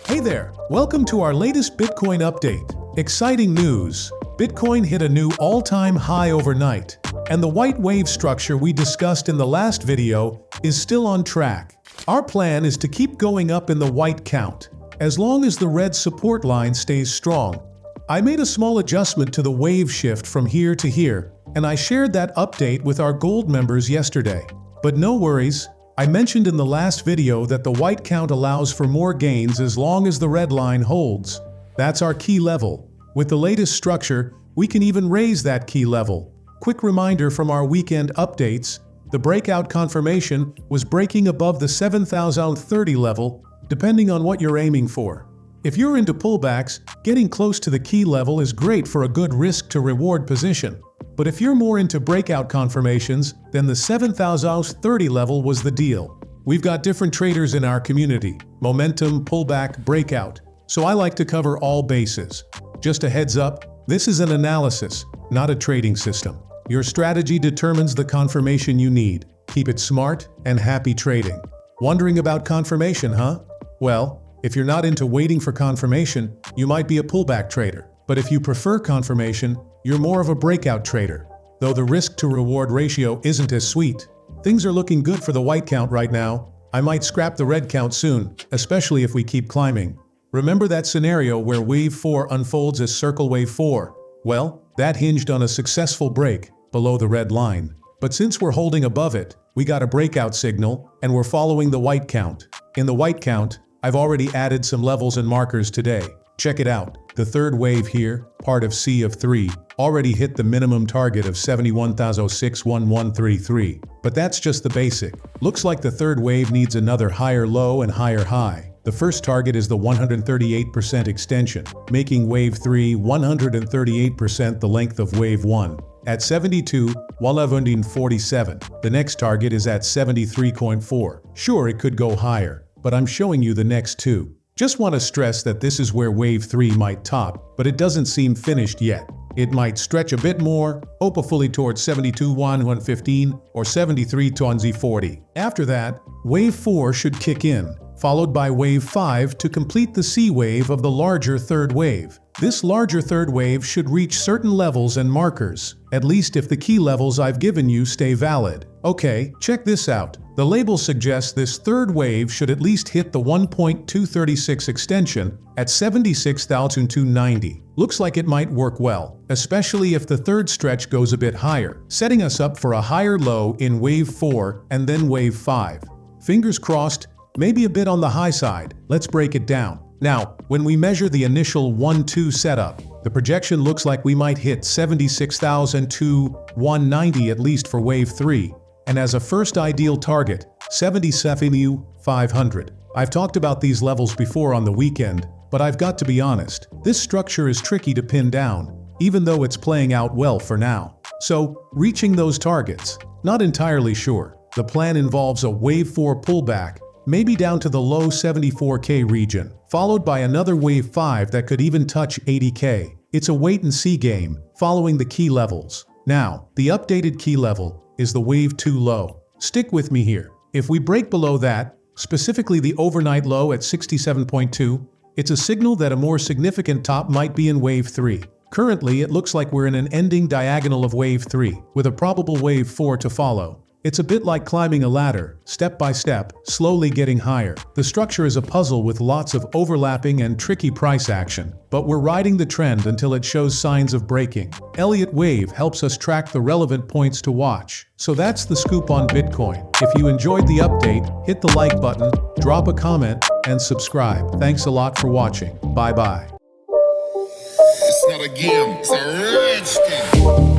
Hey there, welcome to our latest Bitcoin update. Exciting news! Bitcoin hit a new all-time high overnight, and the white wave structure we discussed in the last video is still on track. Our plan is to keep going up in the white count, as long as the red support line stays strong. I made a small adjustment to the wave shift from here to here, and I shared that update with our gold members yesterday. But no worries, I mentioned in the last video that the white count allows for more gains as long as the red line holds. That's our key level. With the latest structure, we can even raise that key level. Quick reminder from our weekend updates, the breakout confirmation was breaking above the 7,030 level, depending on what you're aiming for. If you're into pullbacks, getting close to the key level is great for a good risk to reward position. But if you're more into breakout confirmations, then the 7,030 level was the deal. We've got different traders in our community, momentum, pullback, breakout, so I like to cover all bases. Just a heads up, this is an analysis, not a trading system. Your strategy determines the confirmation you need. Keep it smart and happy trading. Wondering about confirmation, huh? Well, if you're not into waiting for confirmation, you might be a pullback trader. But if you prefer confirmation, you're more of a breakout trader. Though the risk to reward ratio isn't as sweet. Things are looking good for the white count right now. I might scrap the red count soon, especially if we keep climbing. Remember that scenario where wave 4 unfolds as circle wave 4? Well, that hinged on a successful break below the red line. But since we're holding above it, we got a breakout signal, and we're following the white count. In the white count, I've already added some levels and markers today. Check it out. The third wave here, part of C of 3, already hit the minimum target of 71,0061133. But that's just the basic. Looks like the third wave needs another higher low and higher high. The first target is the 138% extension, making wave 3 138% the length of wave 1. At 72,147, the next target is at 73.4. Sure, it could go higher, but I'm showing you the next two. Just want to stress that this is where wave 3 might top, but it doesn't seem finished yet. It might stretch a bit more, hopefully towards 72,115 or 73,040. After that, wave 4 should kick in, followed by wave 5 to complete the C wave of the larger third wave. This larger third wave should reach certain levels and markers, at least if the key levels I've given you stay valid. Okay, check this out. The label suggests this third wave should at least hit the 1.236 extension at 76,290. Looks like it might work well, especially if the third stretch goes a bit higher, setting us up for a higher low in wave 4 and then wave 5. Fingers crossed, maybe a bit on the high side. Let's break it down. Now, when we measure the initial 1-2 setup, the projection looks like we might hit 76,190 at least for wave 3. And as a first ideal target, 77,500. I've talked about these levels before on the weekend, but I've got to be honest, this structure is tricky to pin down, even though it's playing out well for now. So, reaching those targets, not entirely sure. The plan involves a wave 4 pullback, maybe down to the low 74K region, followed by another wave 5 that could even touch 80K. It's a wait-and-see game, following the key levels. Now, the updated key level is the wave 2 low. Stick with me here. If we break below that, specifically the overnight low at 67.2, it's a signal that a more significant top might be in wave 3. Currently, it looks like we're in an ending diagonal of wave 3, with a probable wave 4 to follow. It's a bit like climbing a ladder, step by step, slowly getting higher. The structure is a puzzle with lots of overlapping and tricky price action, but we're riding the trend until it shows signs of breaking. Elliott Wave helps us track the relevant points to watch. So that's the scoop on Bitcoin. If you enjoyed the update, hit the like button, drop a comment, and subscribe. Thanks a lot for watching. Bye-bye. It's not a game, it's a rich thing.